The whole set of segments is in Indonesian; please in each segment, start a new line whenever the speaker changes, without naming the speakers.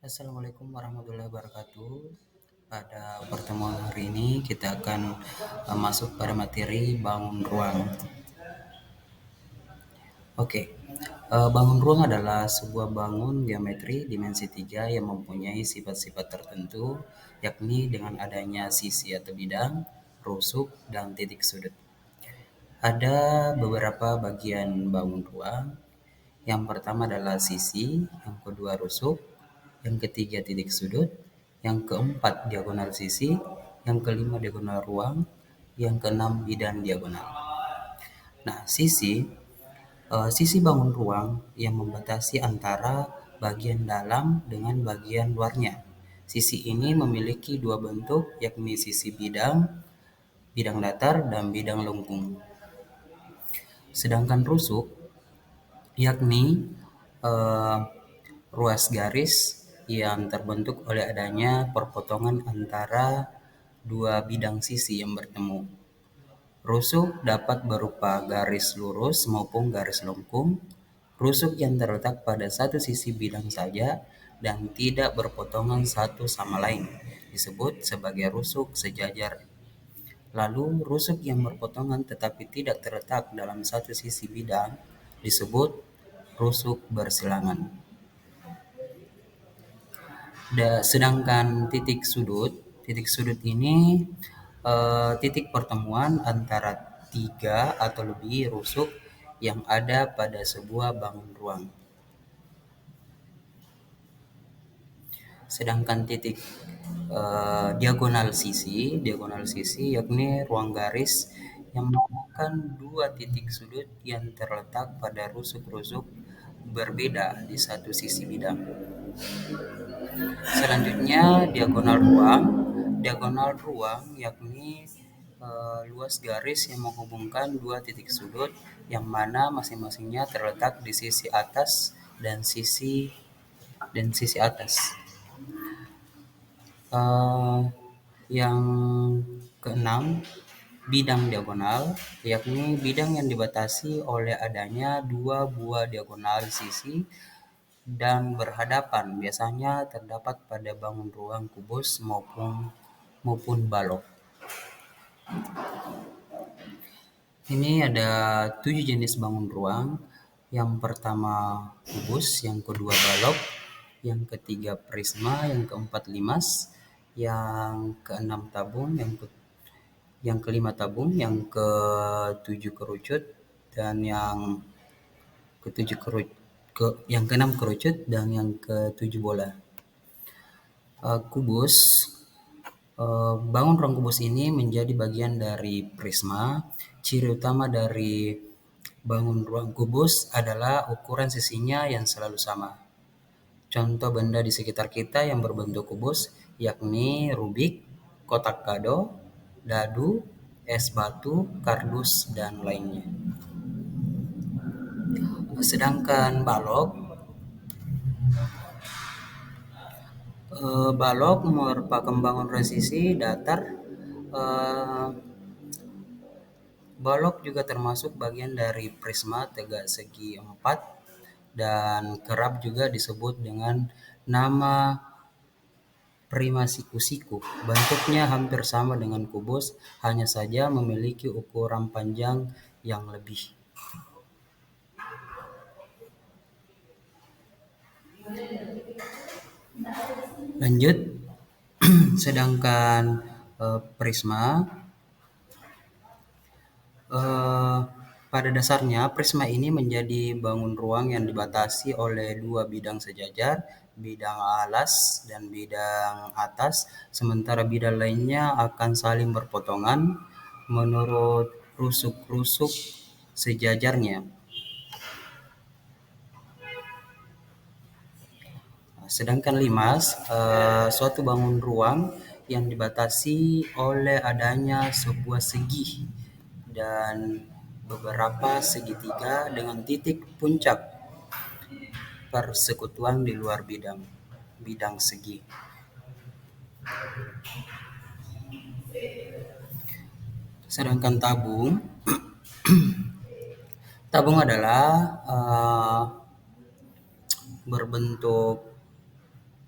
Assalamualaikum warahmatullahi wabarakatuh. Pada pertemuan hari ini kita akan masuk pada materi bangun ruang. Oke, bangun ruang adalah sebuah bangun geometri dimensi 3 yang mempunyai sifat-sifat tertentu, yakni dengan adanya sisi atau bidang, rusuk, dan titik sudut. Ada beberapa bagian bangun ruang. Yang pertama adalah sisi, yang kedua rusuk, yang ketiga titik sudut, yang keempat diagonal sisi, yang kelima diagonal ruang, yang keenam bidang diagonal. Nah, sisi bangun ruang yang membatasi antara bagian dalam dengan bagian luarnya. Sisi ini memiliki dua bentuk, yakni sisi bidang datar, dan bidang lengkung. Sedangkan rusuk yakni eh, ruas garis yang terbentuk oleh adanya perpotongan antara dua bidang sisi yang bertemu. Rusuk dapat berupa garis lurus maupun garis lengkung. Rusuk yang terletak pada satu sisi bidang saja dan tidak berpotongan satu sama lain disebut sebagai rusuk sejajar. Lalu rusuk yang berpotongan tetapi tidak terletak dalam satu sisi bidang disebut rusuk bersilangan. Sedangkan titik sudut ini titik pertemuan antara tiga atau lebih rusuk yang ada pada sebuah bangun ruang. Sedangkan titik diagonal sisi yakni ruang garis yang merupakan dua titik sudut yang terletak pada rusuk-rusuk berbeda di satu sisi bidang. Selanjutnya diagonal ruang yakni luas garis yang menghubungkan dua titik sudut yang mana masing-masingnya terletak di sisi atas dan sisi atas. Yang keenam, bidang diagonal, yakni bidang yang dibatasi oleh adanya dua buah diagonal sisi dan berhadapan, biasanya terdapat pada bangun ruang kubus maupun balok. Ini ada 7 jenis bangun ruang. Yang pertama kubus, yang kedua balok, yang ketiga prisma, yang keempat limas, yang keenam tabung, yang kelima tabung, yang ketujuh kerucut, dan yang keenam kerucut, dan yang ketujuh bola. Kubus, bangun ruang kubus ini menjadi bagian dari prisma. Ciri utama dari bangun ruang kubus adalah ukuran sisinya yang selalu sama. Contoh benda di sekitar kita yang berbentuk kubus yakni rubik, kotak kado, dadu, es batu, kardus, dan lainnya. Sedangkan balok merupakan bangun resisi datar. Balok juga termasuk bagian dari prisma tegak segi 4 dan kerap juga disebut dengan nama prima siku-siku. Bentuknya hampir sama dengan kubus, hanya saja memiliki ukuran panjang yang lebih. Lanjut, sedangkan prisma pada dasarnya prisma ini menjadi bangun ruang yang dibatasi oleh dua bidang sejajar, bidang alas dan bidang atas, sementara bidang lainnya akan saling berpotongan menurut rusuk-rusuk sejajarnya. Sedangkan limas, suatu bangun ruang yang dibatasi oleh adanya sebuah segi dan beberapa segitiga dengan titik puncak persekutuan di luar bidang segi. Sedangkan tabung adalah berbentuk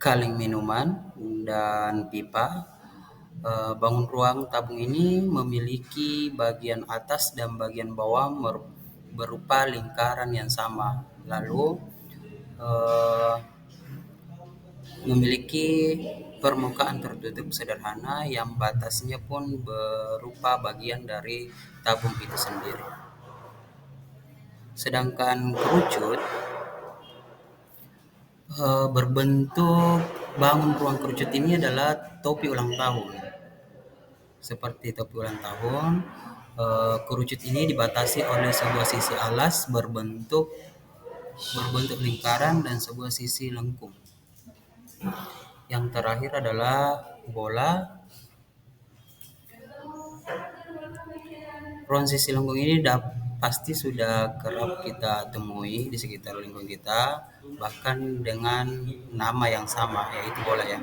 kaleng minuman, dan pipa. Bangun ruang tabung ini memiliki bagian atas dan bagian bawah berupa lingkaran yang sama. Lalu eh, memiliki permukaan tertutup sederhana yang batasnya pun berupa bagian dari tabung itu sendiri. Sedangkan kerucut berbentuk bangun ruang kerucut ini adalah topi ulang tahun. Seperti topi ulang tahun, kerucut ini dibatasi oleh sebuah sisi alas berbentuk lingkaran dan sebuah sisi lengkung. Yang terakhir adalah bola. Ruang sisi lengkung ini pasti sudah kerap kita temui di sekitar lingkungan kita, bahkan dengan nama yang sama, yaitu bola ya.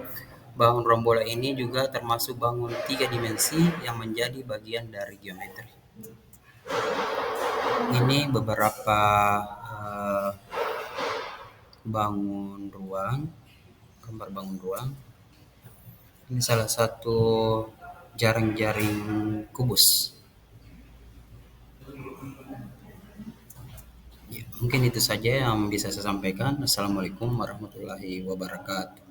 Bangun ruang bola ini juga termasuk bangun 3 dimensi yang menjadi bagian dari geometri. Ini beberapa bangun ruang, gambar bangun ruang. Ini salah satu jaring-jaring kubus. Ya, mungkin itu saja yang bisa saya sampaikan. Assalamualaikum warahmatullahi wabarakatuh.